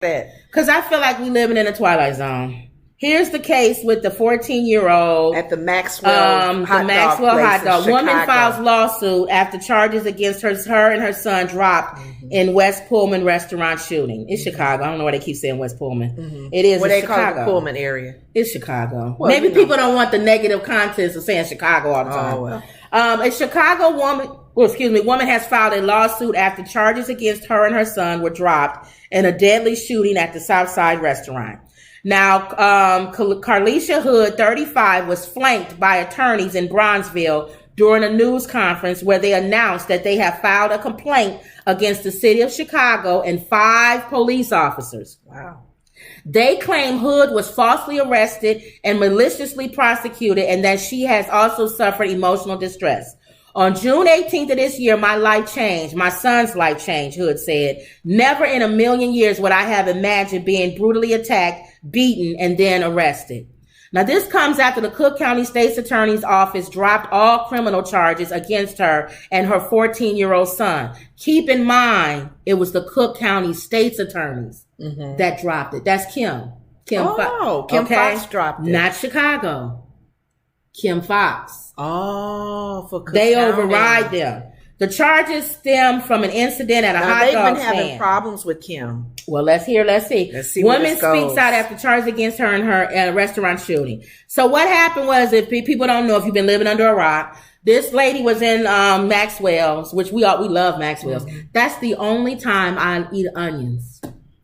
Because I feel like we living in a twilight zone. Here's the case with the 14-year-old at the Maxwell hot dog. Woman files lawsuit after charges against her and her son dropped in West Pullman restaurant shooting. It's Chicago. I don't know why they keep saying West Pullman. It is. What they Chicago. call the Pullman area. It's Chicago. Well, maybe people don't want the negative contents of saying Chicago all the time. Oh, well. A Chicago woman has filed a lawsuit after charges against her and her son were dropped in a deadly shooting at the Southside restaurant. Now, Carlishia Hood, 35, was flanked by attorneys in Bronzeville during a news conference where they announced that they have filed a complaint against the city of Chicago and 5 police officers. Wow. They claim Hood was falsely arrested and maliciously prosecuted, and that she has also suffered emotional distress. On June 18th of this year, my life changed. My son's life changed, Hood said. Never in a million years would I have imagined being brutally attacked, beaten, and then arrested. Now, this comes after the Cook County State's Attorney's Office dropped all criminal charges against her and her 14-year-old son. Keep in mind, it was the Cook County State's Attorneys that dropped it. That's Kim. Kim Fox dropped it. Not Chicago. Kim Fox. Oh, for Cook They County. override them. The charges stem from an incident at a hot dog stand. They've been having problems with Kim. Well, let's see. Let's see Woman speaks out after charges against her in her restaurant shooting. So what happened was, if people don't know, if you've been living under a rock, this lady was in Maxwell's, which we love Maxwell's. That's the only time I eat onions.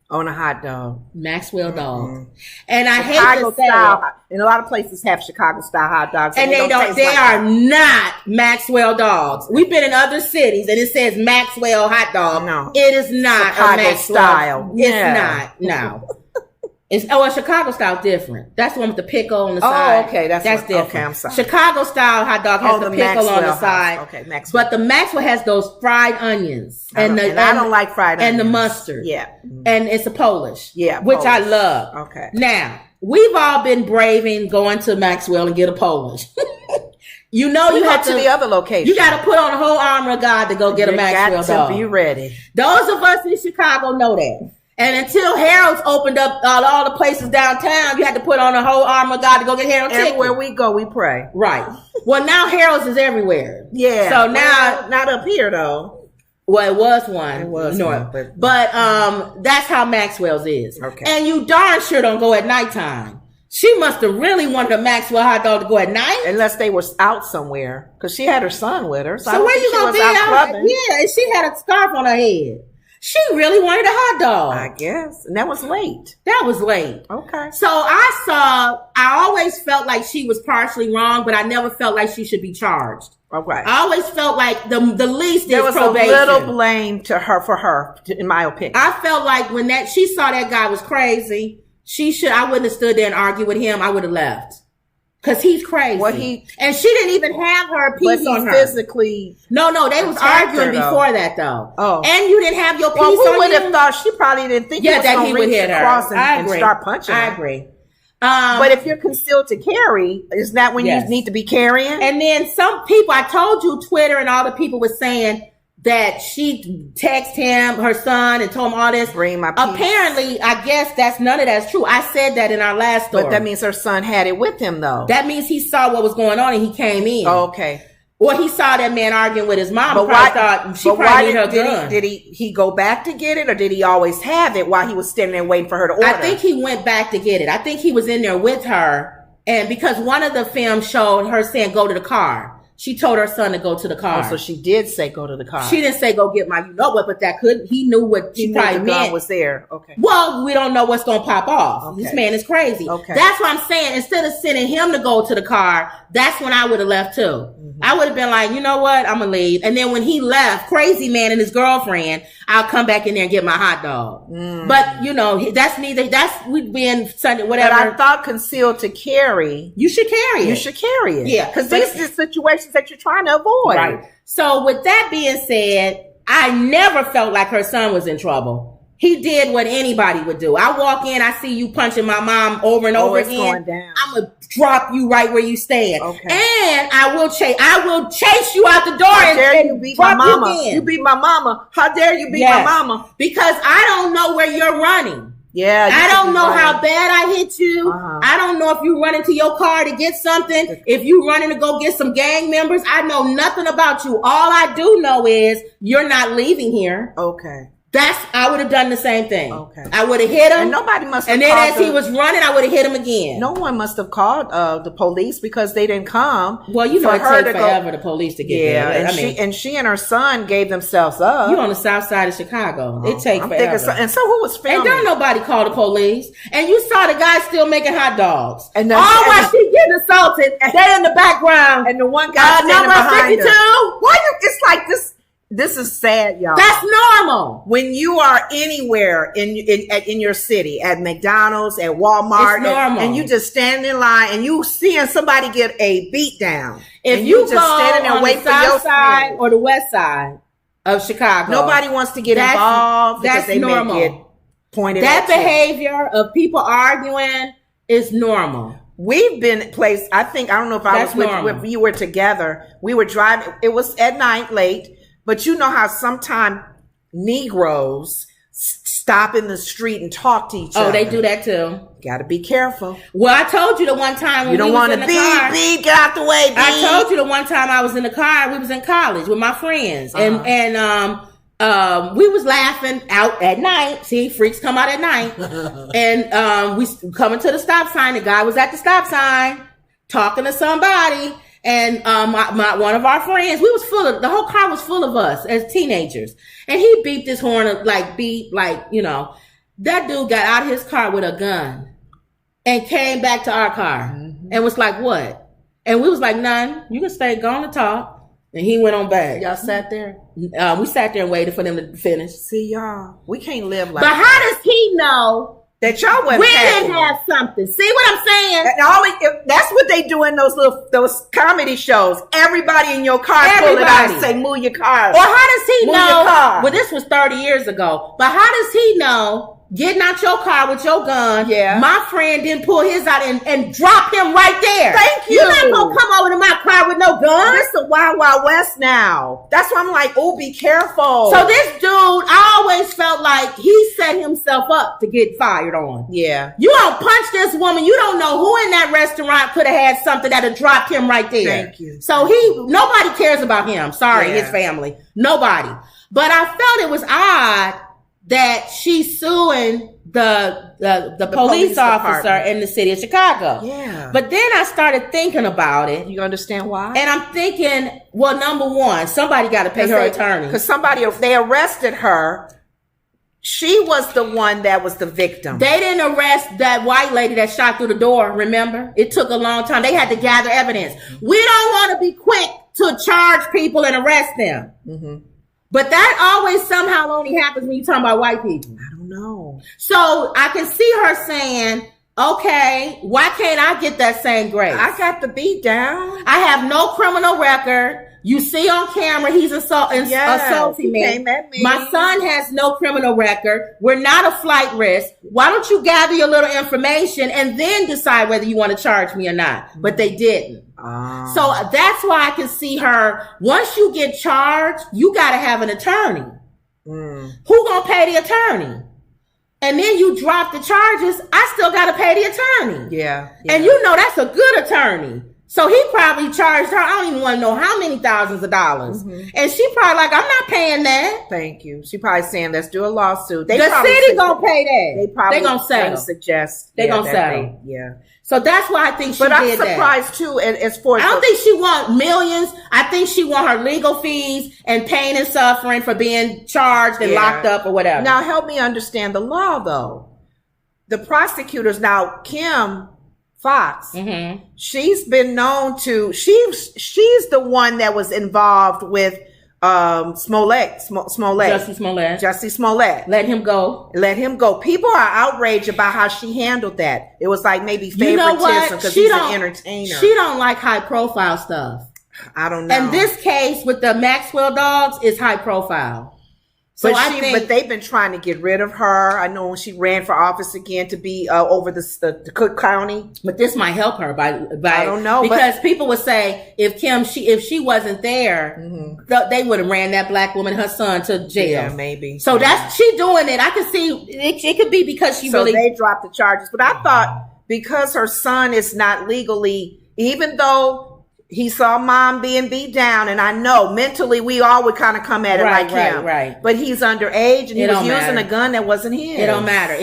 On a hot dog. Maxwell dog. And I Chicago hate to say style, and a lot of places have Chicago style hot dogs. And they are not Maxwell dogs. We've been in other cities and it says Maxwell hot dog. No. It is not Chicago a Maxwell style. It's not. No. Chicago style different. That's the one with the pickle on the side. Oh, okay. That's different. Okay, I'm sorry. Chicago style hot dog has the pickle on the side. Okay, Maxwell. But the Maxwell has those fried onions. And I don't like fried onions. And the mustard. Yeah. And it's a Polish. Yeah. Which Polish. I love. Okay. Now, we've all been braving going to Maxwell and get a Polish. You know, you have to the other location. You got to put on a whole armor of God to go get a Maxwell dog. Got to be ready. Those of us in Chicago know that. And until Harold's opened up all the places downtown, you had to put on a whole armor of God to go get Harold's ticket. Everywhere we go, we pray. Right. Well, now Harold's is everywhere. Yeah. So now, not up here though. Well, it was one. It was north, one, but that's how Maxwell's is. Okay. And you darn sure don't go at nighttime. She must have really wanted a Maxwell hot dog to go at night. Unless they were out somewhere, because she had her son with her. So where you gonna be out? Yeah, and she had a scarf on her head. She really wanted a hot dog. I guess. And that was late. That was late. Okay. So I always felt like she was partially wrong, but I never felt like she should be charged. Okay. I always felt like the least there is was probation. A little blame for her, in my opinion. I felt like when she saw that guy was crazy, I wouldn't have stood there and argued with him. I would have left. Because he's crazy. Well, and she didn't even have her piece on her. Physically. No, they was arguing before that though. Oh. And you didn't have your piece on you. Who would have thought she probably didn't think that he would hit her. And start punching her. I agree. But if you're concealed to carry, is that when you need to be carrying? And then some people, I told you, Twitter and all the people were saying that she texted him, her son, and told him all this. Bring my piece. Apparently, I guess none of that's true. I said that in our last story. But that means her son had it with him, though. That means he saw what was going on and he came in. Oh, okay. Or he saw that man arguing with his mom. But why did he go back to get it, or did he always have it while he was standing there waiting for her to order? I think he went back to get it. I think he was in there with her, and because one of the films showed her saying, "Go to the car." She told her son to go to the car. Oh, so she did say go to the car. She didn't say go get my what, but that could. He knew what she probably meant. Gun was there. Okay. Well, we don't know what's going to pop off. Okay. This man is crazy. Okay. That's what I'm saying. Instead of sending him to go to the car, that's when I would have left too. Mm-hmm. I would have been like, you know what? I'm going to leave. And then when he left, crazy man and his girlfriend, I'll come back in there and get my hot dog. Mm. But, we being Sunday, whatever. But I thought concealed to carry. You should carry it. You should carry it. Yeah. Because these are situations that you're trying to avoid. Right. So with that being said, I never felt like her son was in trouble. He did what anybody would do. I walk in, I see you punching my mom over and over again. Going down. I'm gonna drop you right where you stand. Okay. And I will chase you out the door. How dare you beat my mama? You beat my mama. How dare you beat my mama? Because I don't know where you're running. Yeah. I don't know how bad I hit you. I don't know if you run into your car to get something. If you running to go get some gang members, I know nothing about you. All I do know is you're not leaving here. Okay. I would have done the same thing. Okay. I would have hit him. And nobody must have And then as he was running, I would have hit him again. No one must have called the police because they didn't come. Well, you know, it takes forever the police to get there. And she and her son gave themselves up. You on the south side of Chicago. It takes forever. And so who was filming? And don't nobody call the police. And you saw the guy still making hot dogs. And while she getting assaulted, they in the background. And the one guy standing behind 52. Why it's like this? This is sad, y'all. That's normal. When you are anywhere in your city, at McDonald's, at Walmart, it's normal. And you just stand in line and you seeing somebody get a beat down. If and you just go standing there on waiting the for your south side friend. or the west side of Chicago, nobody wants to get involved because they normal. may get pointed that at behavior of people arguing is normal. We've been placed. I don't know if I was with you were together. We were driving. It was at night, late. But you know how sometimes Negroes stop in the street and talk to each other. Oh, they do that too. Got to be careful. Well, I told you the one time when you don't want to beep, get out the way, beep. I told you the one time I was in the car. We was in college with my friends, and we was laughing out at night. See, freaks come out at night, and we coming to the stop sign. The guy was at the stop sign talking to somebody. And one of our friends, the whole car was full of us as teenagers. And he beeped his horn, that dude got out of his car with a gun and came back to our car and was like, what? And we was like, none, you can stay, go on to talk. And he went on back. Y'all sat there? We sat there and waited for them to finish. See, y'all, we can't live like that. But how does he know that y'all we didn't have something? See what I'm saying? That's what they do in those comedy shows. Everybody in your car pull it out and say, move your car. Or how does he know? Well, this was 30 years ago. But how does he know getting out your car with your gun? Yeah. My friend didn't pull his out and drop him right there. Thank you. You're not going to come over to my car with no gun. This is the Wild Wild West now. That's why I'm like, oh, be careful. So this dude, I always felt like he set himself up to get fired on. Yeah. You don't punch this woman. You don't know who in that restaurant could have had something that had dropped him right there. Thank you. So nobody cares about him. Sorry, his family. Nobody. But I felt it was odd that she's suing the police officer in the city of Chicago. Yeah. But then I started thinking about it. You understand why? And I'm thinking, well, number one, somebody got to pay her attorney. Because they arrested her. She was the one that was the victim. They didn't arrest that white lady that shot through the door, remember? It took a long time. They had to gather evidence. We don't want to be quick to charge people and arrest them. Mm-hmm. But that always somehow only happens when you're talking about white people. I don't know. So I can see her saying, okay, why can't I get that same grace? I got the beat down. I have no criminal record. You see on camera, he's assaulting me. Came at me. My son has no criminal record. We're not a flight risk. Why don't you gather your little information and then decide whether you want to charge me or not? But they didn't. So that's why I can see her. Once you get charged, you got to have an attorney. Who gonna pay the attorney? And then you drop the charges. I still got to pay the attorney. Yeah. And you know that's a good attorney. So he probably charged her, I don't even want to know how many thousands of dollars. Mm-hmm. And she probably like, I'm not paying that. Thank you. She probably saying, let's do a lawsuit. The city going to pay that. They going to settle. They going to settle. Yeah. So that's why I think she did that. But I'm surprised too. As for I don't think she want millions. I think she want her legal fees and pain and suffering for being charged and locked up or whatever. Now help me understand the law though. The prosecutors now, Kim Fox, she's been known to, she's the one that was involved with Smollett. Jussie Smollett. Let him go. People are outraged about how she handled that. It was like maybe favoritism because he's an entertainer. She don't like high profile stuff. I don't know. And this case with the Maxwell dogs is high profile. So but they've been trying to get rid of her. I know when she ran for office again to be over the Cook County. But this might help her by I don't know, because people would say if she wasn't there, they would have ran that black woman, her son, to jail. Yeah, maybe. So she doing it. I can see it could be because so they dropped the charges. But I thought because her son is not legally, even though he saw mom being beat down, and I know mentally we all would kind of come at it like him. Right. But he's underage, and he was using a gun that wasn't his. It don't matter.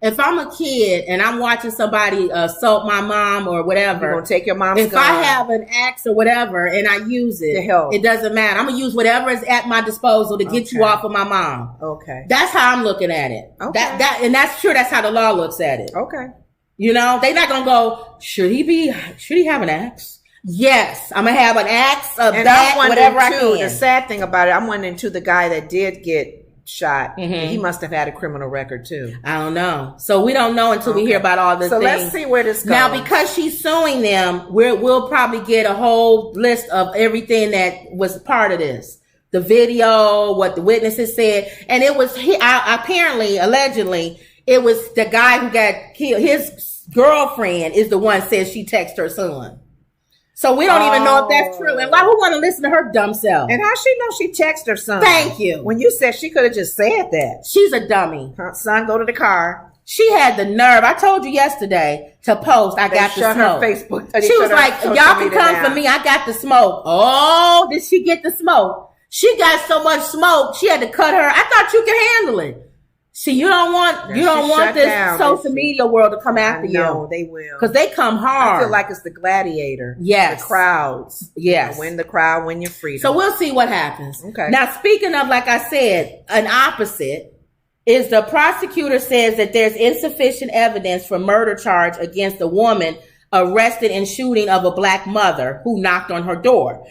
If I'm a kid and I'm watching somebody assault my mom or whatever, you're gonna take your mom's gun. If I have an axe or whatever and I use it, it doesn't matter. I'm gonna use whatever is at my disposal to get you off of my mom. Okay. That's how I'm looking at it. Okay. And that's true. That's how the law looks at it. Okay. You know, they're not gonna go, should he have an axe? Yes, I'm gonna have an axe, whatever I can. The sad thing about it, I'm wondering too, the guy that did get shot, he must have had a criminal record too. I don't know. So we don't know until we hear about all this. So let's see where this goes. Now, because she's suing them, we'll probably get a whole list of everything that was part of this. The video, what the witnesses said, and it was allegedly, it was the guy who got killed. His girlfriend is the one says she texted her son. So we don't even know if that's true. And why would want to listen to her dumb self? And how she know she texted her son? Thank you. When you said she could have just said that. She's a dummy. Her son, go to the car. She had the nerve. I told you yesterday to post. I got the smoke. Her Facebook. She was like, "Y'all can come for me. I got the smoke." Oh, did she get the smoke? She got so much smoke. She had to cut her. I thought you could handle it. See, you don't want this social media world to come after you. No, they will. Because they come hard. I feel like it's the gladiator. Yes. The crowds. Yes. You win the crowd, win your freedom. So we'll see what happens. Okay. Now, speaking of, like I said, an opposite is the prosecutor says that there's insufficient evidence for murder charge against a woman arrested in shooting of a black mother who knocked on her door.